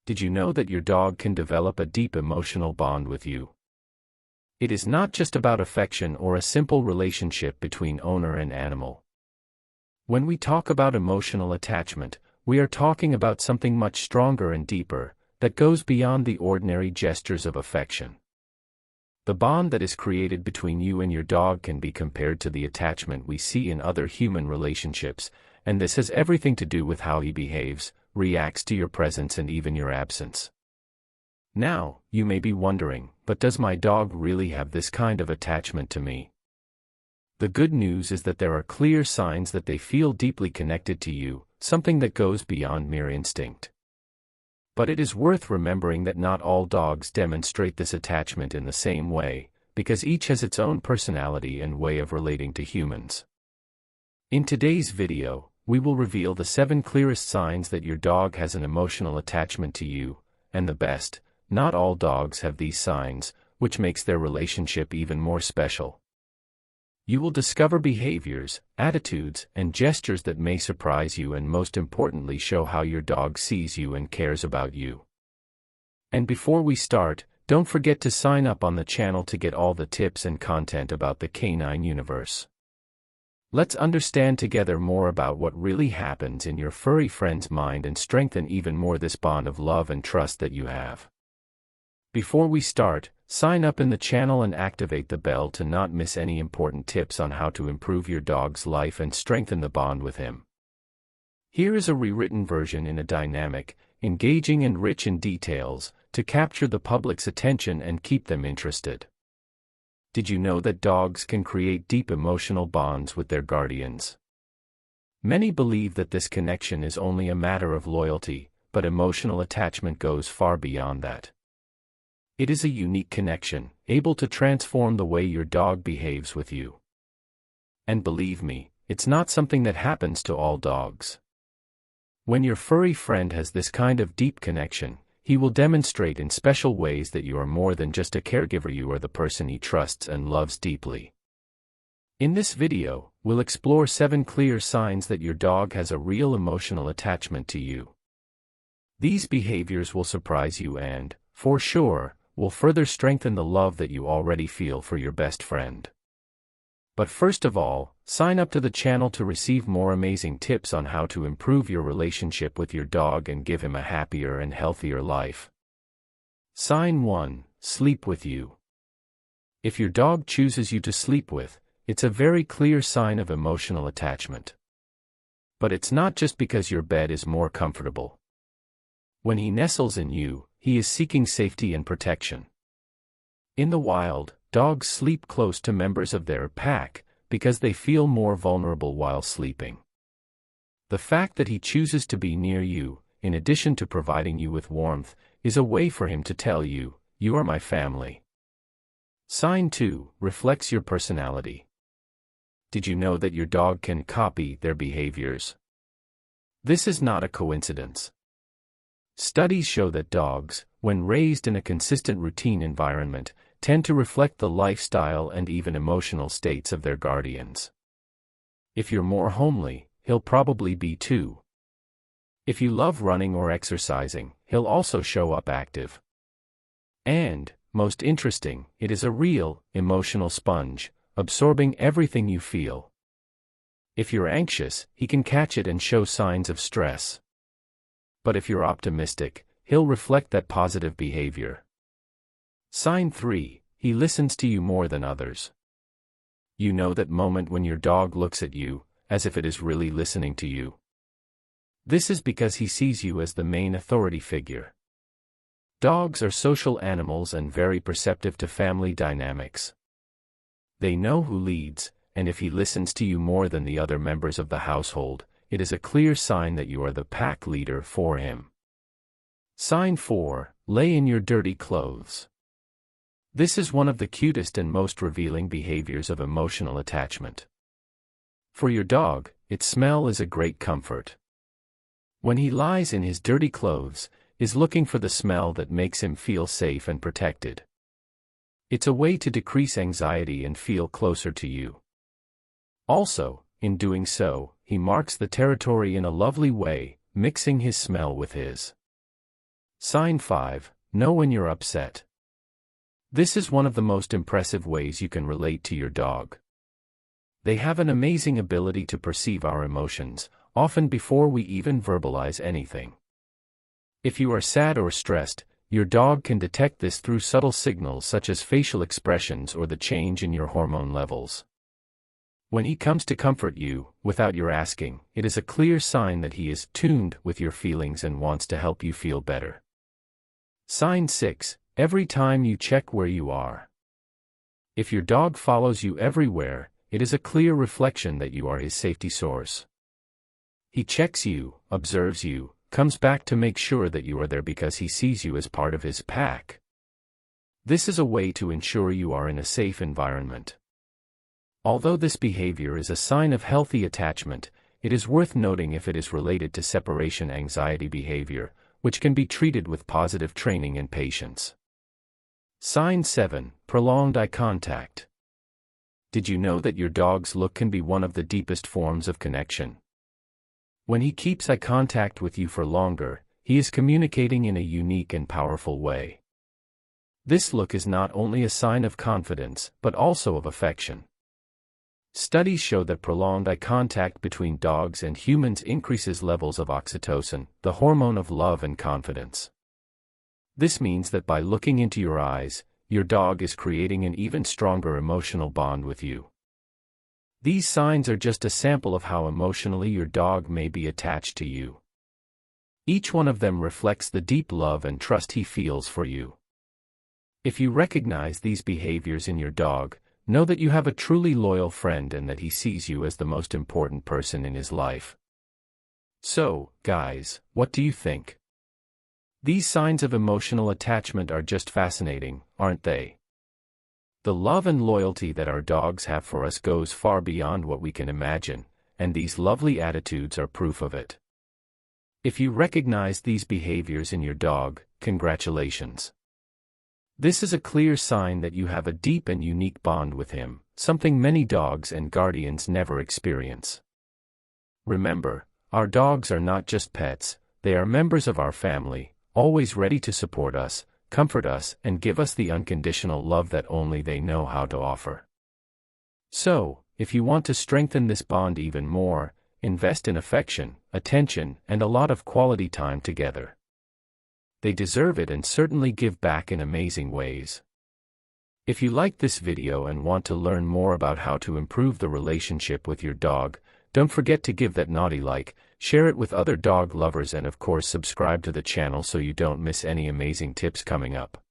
Did you know that your dog can develop a deep emotional bond with you? It is not just about affection or a simple relationship between owner and animal. When we talk about emotional attachment, we are talking about something much stronger and deeper, that goes beyond the ordinary gestures of affection. The bond that is created between you and your dog can be compared to the attachment we see in other human relationships, and this has everything to do with how he behaves, reacts to your presence and even your absence. Now, you may be wondering, but does my dog really have this kind of attachment to me? The good news is that there are clear signs that they feel deeply connected to you, something that goes beyond mere instinct. But it is worth remembering that not all dogs demonstrate this attachment in the same way, because each has its own personality and way of relating to humans. In today's video, we will reveal the 7 clearest signs that your dog has an emotional attachment to you, and the best, not all dogs have these signs, which makes their relationship even more special. You will discover behaviors, attitudes, and gestures that may surprise you and most importantly show how your dog sees you and cares about you. And before we start, don't forget to sign up on the channel to get all the tips and content about the canine universe. Let's understand together more about what really happens in your furry friend's mind and strengthen even more this bond of love and trust that you have. Before we start, sign up in the channel and activate the bell to not miss any important tips on how to improve your dog's life and strengthen the bond with him. Here is a rewritten version in a dynamic, engaging and rich in details, to capture the public's attention and keep them interested. Did you know that dogs can create deep emotional bonds with their guardians? Many believe that this connection is only a matter of loyalty, but emotional attachment goes far beyond that. It is a unique connection, able to transform the way your dog behaves with you. And believe me, it's not something that happens to all dogs. When your furry friend has this kind of deep connection, he will demonstrate in special ways that you are more than just a caregiver. You are the person he trusts and loves deeply. In this video, we'll explore 7 clear signs that your dog has a real emotional attachment to you. These behaviors will surprise you and, for sure, will further strengthen the love that you already feel for your best friend. But first of all, sign up to the channel to receive more amazing tips on how to improve your relationship with your dog and give him a happier and healthier life. Sign 1: Sleep with you. If your dog chooses you to sleep with, it's a very clear sign of emotional attachment. But it's not just because your bed is more comfortable. When he nestles in you, he is seeking safety and protection. In the wild, dogs sleep close to members of their pack, because they feel more vulnerable while sleeping. The fact that he chooses to be near you, in addition to providing you with warmth, is a way for him to tell you, "You are my family." Sign 2: Reflects your personality. Did you know that your dog can copy their behaviors? This is not a coincidence. Studies show that dogs, when raised in a consistent routine environment, tend to reflect the lifestyle and even emotional states of their guardians. If you're more homely, he'll probably be too. If you love running or exercising, he'll also show up active. And, most interesting, it is a real, emotional sponge, absorbing everything you feel. If you're anxious, he can catch it and show signs of stress. But if you're optimistic, he'll reflect that positive behavior. Sign 3: He listens to you more than others. You know that moment when your dog looks at you, as if it is really listening to you? This is because he sees you as the main authority figure. Dogs are social animals and very perceptive to family dynamics. They know who leads, and if he listens to you more than the other members of the household, it is a clear sign that you are the pack leader for him. Sign 4: Lay in your dirty clothes. This is one of the cutest and most revealing behaviors of emotional attachment. For your dog, its smell is a great comfort. When he lies in his dirty clothes, is looking for the smell that makes him feel safe and protected. It's a way to decrease anxiety and feel closer to you. Also, in doing so, he marks the territory in a lovely way, mixing his smell with his. Sign 5. Know when you're upset. This is one of the most impressive ways you can relate to your dog. They have an amazing ability to perceive our emotions, often before we even verbalize anything. If you are sad or stressed, your dog can detect this through subtle signals such as facial expressions or the change in your hormone levels. When he comes to comfort you, without your asking, it is a clear sign that he is tuned with your feelings and wants to help you feel better. Sign 6. Every time you check where you are. If your dog follows you everywhere, it is a clear reflection that you are his safety source. He checks you, observes you, comes back to make sure that you are there because he sees you as part of his pack. This is a way to ensure you are in a safe environment. Although this behavior is a sign of healthy attachment, it is worth noting if it is related to separation anxiety behavior, which can be treated with positive training and patience. Sign 7. Prolonged eye contact. Did you know that your dog's look can be one of the deepest forms of connection? When he keeps eye contact with you for longer, he is communicating in a unique and powerful way. This look is not only a sign of confidence, but also of affection. Studies show that prolonged eye contact between dogs and humans increases levels of oxytocin, the hormone of love and confidence. This means that by looking into your eyes, your dog is creating an even stronger emotional bond with you. These signs are just a sample of how emotionally your dog may be attached to you. Each one of them reflects the deep love and trust he feels for you. If you recognize these behaviors in your dog, know that you have a truly loyal friend and that he sees you as the most important person in his life. So, guys, what do you think? These signs of emotional attachment are just fascinating, aren't they? The love and loyalty that our dogs have for us goes far beyond what we can imagine, and these lovely attitudes are proof of it. If you recognize these behaviors in your dog, congratulations. This is a clear sign that you have a deep and unique bond with him, something many dogs and guardians never experience. Remember, our dogs are not just pets, they are members of our family, always ready to support us, comfort us, and give us the unconditional love that only they know how to offer. So, if you want to strengthen this bond even more, invest in affection, attention, and a lot of quality time together. They deserve it and certainly give back in amazing ways. If you liked this video and want to learn more about how to improve the relationship with your dog, don't forget to give that naughty like, share it with other dog lovers, and of course subscribe to the channel so you don't miss any amazing tips coming up.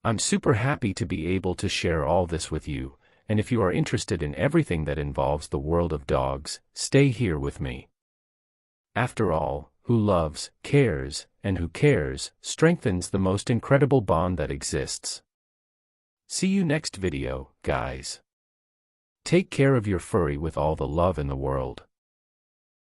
I'm super happy to be able to share all this with you, and if you are interested in everything that involves the world of dogs, stay here with me. After all, who loves, cares, and who cares, strengthens the most incredible bond that exists. See you next video, guys. Take care of your furry with all the love in the world.